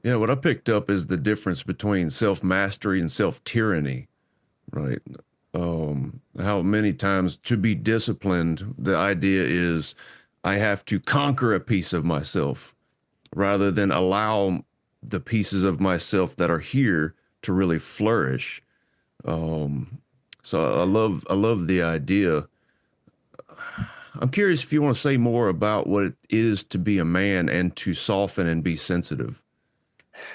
Yeah, what I picked up is the difference between self-mastery and self-tyranny, right? How many times to be disciplined, the idea is I have to conquer a piece of myself rather than allow the pieces of myself that are here to really flourish. Um, so I love the idea. I'm curious if you want to say more about what it is to be a man and to soften and be sensitive.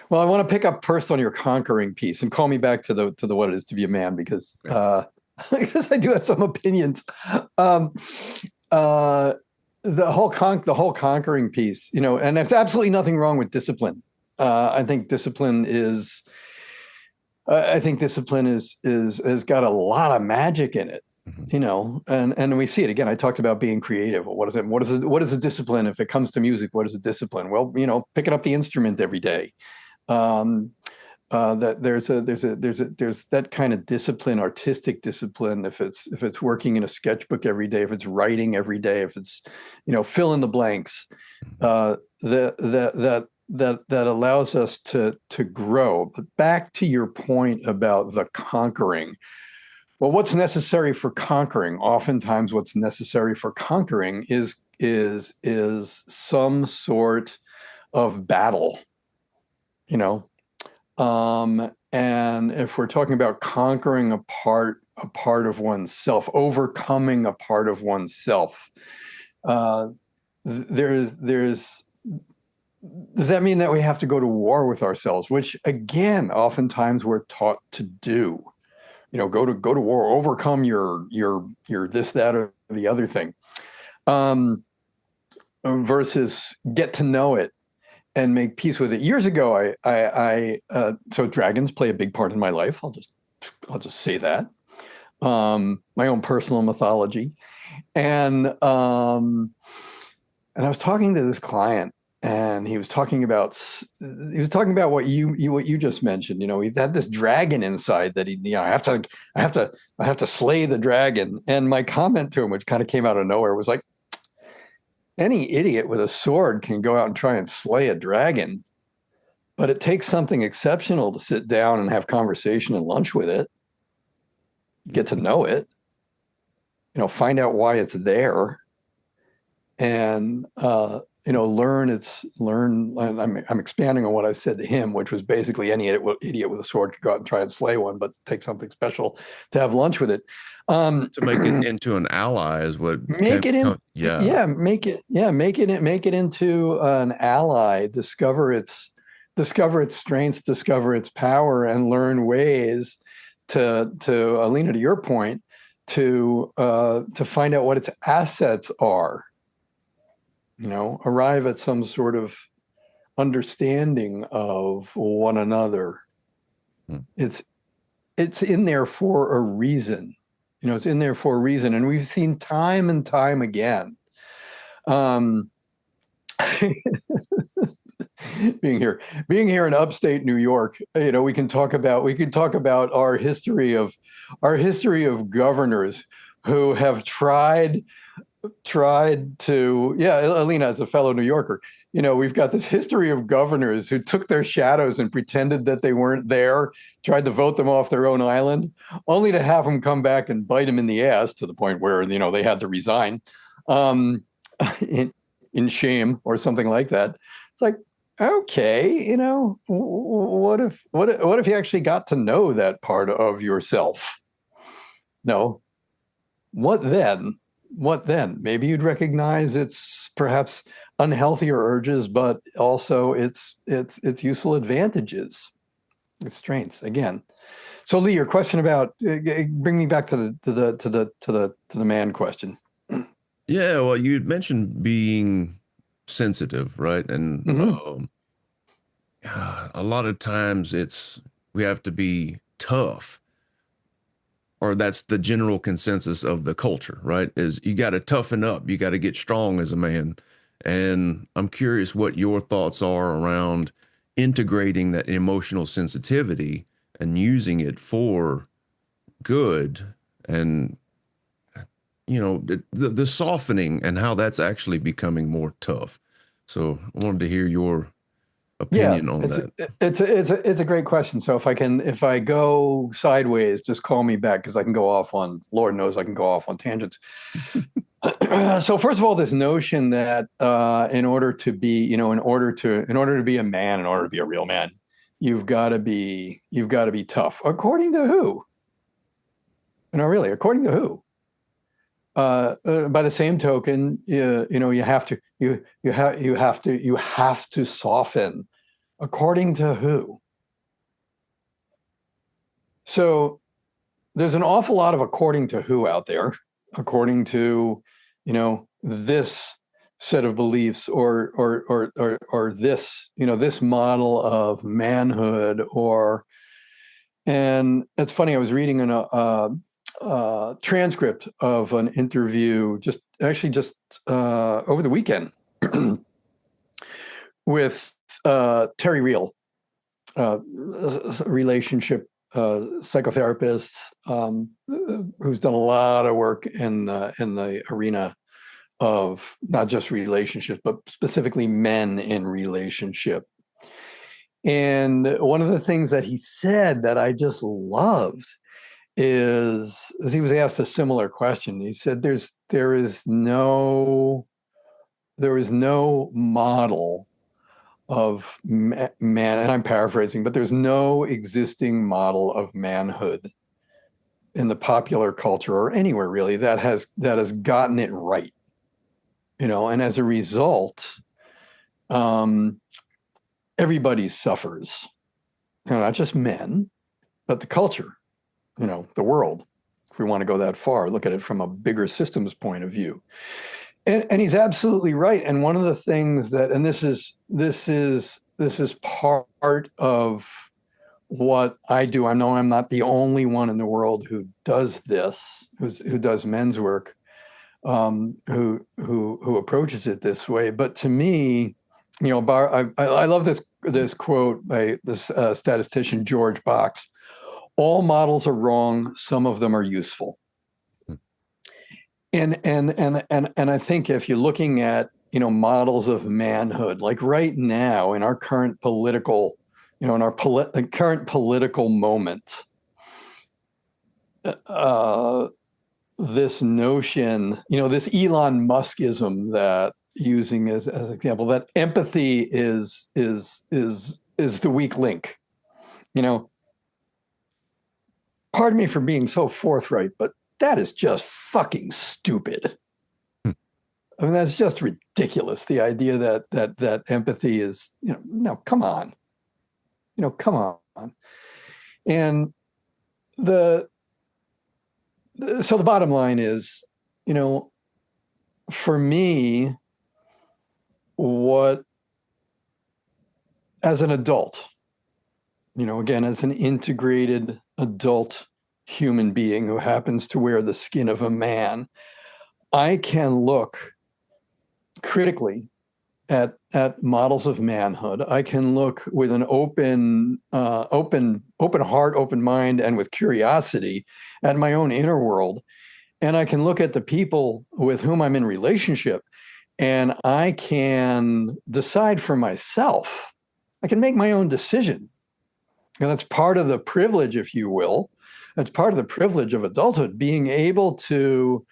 Well, I want to pick up first on your conquering piece and call me back to the what it is to be a man because Yeah. because I do have some opinions. Um, uh, the whole conquering piece, and there's absolutely nothing wrong with discipline. I think discipline is I think discipline is has got a lot of magic in it, Mhm. and we see it again. I talked about being creative. What is it? What is a discipline? If it comes to music, what is a discipline? Well, picking up the instrument every day. Um, that there's that kind of discipline, artistic discipline. If it's working in a sketchbook every day, if it's writing every day, if it's fill in the blanks, that allows us to grow. But back to your point about the conquering. Well, what's necessary for conquering? Oftentimes, what's necessary for conquering is some sort of battle. You know, and if we're talking about conquering a part of oneself, overcoming a part of oneself, uh, there's does that mean that we have to go to war with ourselves? Which again, oftentimes we're taught to do. Go to war, overcome your this, that, or the other thing, um, versus get to know it and make peace with it. Years ago, so dragons play a big part in my life. I'll just say that. My own personal mythology, and and I was talking to this client, and he was talking about what you just mentioned. He's had this dragon inside that I have to slay the dragon. And my comment to him, which kind of came out of nowhere, was like, any idiot with a sword can go out and try and slay a dragon, but it takes something exceptional to sit down and have conversation and lunch with it, get to know it, find out why it's there, and learn. And I'm expanding on what I said to him, which was basically any idiot with a sword could go out and try and slay one, but take something special to have lunch with it. To make it into an ally is what Make it in, yeah. yeah, make it into an ally. Discover its strengths, discover its power, and learn ways to Alina, to your point, to find out what its assets are. Arrive at some sort of understanding of one another. Hmm. It's in there for a reason. It's in there for a reason, and we've seen time and time again. Um, being here in upstate New York, we can talk about our history of governors who have tried to, yeah, Alina, as a fellow New Yorker, we've got this history of governors who took their shadows and pretended that they weren't there, tried to vote them off their own island, only to have them come back and bite them in the ass to the point where they had to resign, um, in shame or something like that. It's like, okay, what if you actually got to know that part of yourself? No, what then? What then? Maybe you'd recognize its perhaps unhealthier urges, but also its useful advantages, its strengths. Again, so Lee, your question about bring me back to the man question. Yeah, well, you mentioned being sensitive, right? And Mm-hmm. a lot of times we have to be tough, or that's the general consensus of the culture, right? Is you got to toughen up, you got to get strong as a man. And I'm curious what your thoughts are around integrating that emotional sensitivity and using it for good, and the softening and how that's actually becoming more tough. So I wanted to hear your Yeah, opinion on that. it's a great question. So if I go sideways, just call me back because I can go off on, Lord knows I can go off on tangents. So first of all, this notion that in order to be, in order to be a man, in order to be a real man, you've got to be tough. According to who? Really, according to who? By the same token, you have to soften. According to who? So there's an awful lot of according to who out there, according to, this set of beliefs or this, this model of manhood and it's funny, I was reading a transcript of an interview just over the weekend with Terry Real, relationship psychotherapist, who's done a lot of work in the arena of not just relationships, but specifically men in relationship. And one of the things that he said that I just loved is he was asked a similar question. He said, there is no model of man, and I'm paraphrasing, but there's no existing model of manhood in the popular culture or anywhere really that has gotten it right, and as a result, everybody suffers, not just men, but the culture, the world. If we want to go that far, look at it from a bigger systems point of view. And he's absolutely right. And one of the things that, and this is part of what I do. I know I'm not the only one in the world who does this, who does men's work, who approaches it this way. But to me, I love this quote by this statistician George Box: "All models are wrong. Some of them are useful." And I think if you're looking at models of manhood, like right now in our current political, current political moment, this notion, this Elon Muskism that using as an example, that empathy is the weak link. Pardon me for being so forthright, but that is just fucking stupid. I mean, that's just ridiculous. The idea that empathy is, no, come on. Come on. And so the bottom line is, for me, as an adult, again, as an integrated adult human being who happens to wear the skin of a man, I can look critically at models of manhood. I can look with an open heart, open mind, and with curiosity at my own inner world. And I can look at the people with whom I'm in relationship, and I can decide for myself. I can make my own decision. And that's part of the privilege, if you will. That's part of the privilege of adulthood, being able to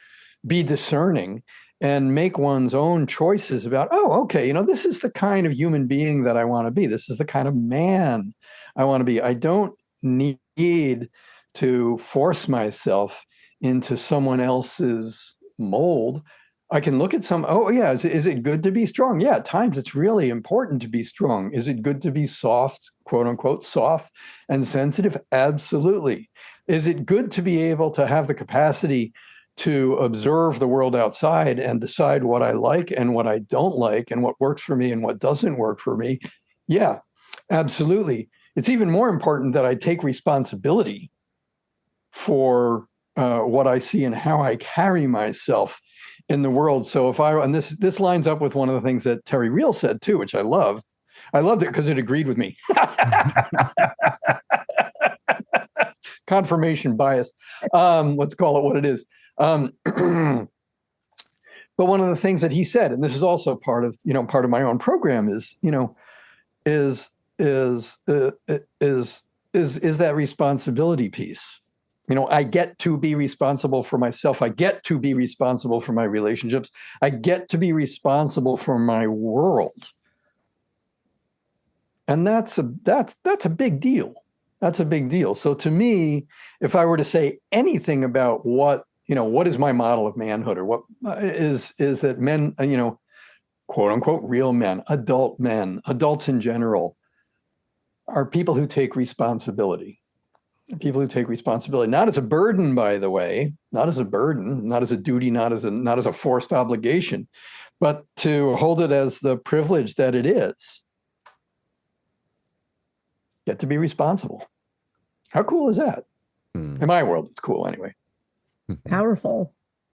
be discerning and make one's own choices about, okay, this is the kind of human being that I want to be. This is the kind of man I want to be. I don't need to force myself into someone else's mold. I can look at is it good to be strong? Yeah, at times it's really important to be strong. Is it good to be soft, quote unquote, soft and sensitive? Absolutely. Is it good to be able to have the capacity to observe the world outside and decide what I like and what I don't like and what works for me and what doesn't work for me? Yeah, absolutely. It's even more important that I take responsibility for what I see and how I carry myself in the world. So and this lines up with one of the things that Terry Real said too, which I loved. I loved it because it agreed with me. Confirmation bias. Let's call it what it is. But one of the things that he said, and this is also part of my own program, is, is is uh, is is that responsibility piece. You know, I get to be responsible for myself. I get to be responsible for my relationships. I get to be responsible for my world. And that's a big deal. That's a big deal. So to me, if I were to say anything about what, you know, what is my model of manhood, or what is that men, you know, quote unquote real men, adults in general, are people who take responsibility. People who take responsibility, not as a burden, by the way, not as a burden, not as a duty, not as a forced obligation, but to hold it as the privilege that it is. Get to be responsible. How cool is that? In my world, it's cool anyway. Powerful.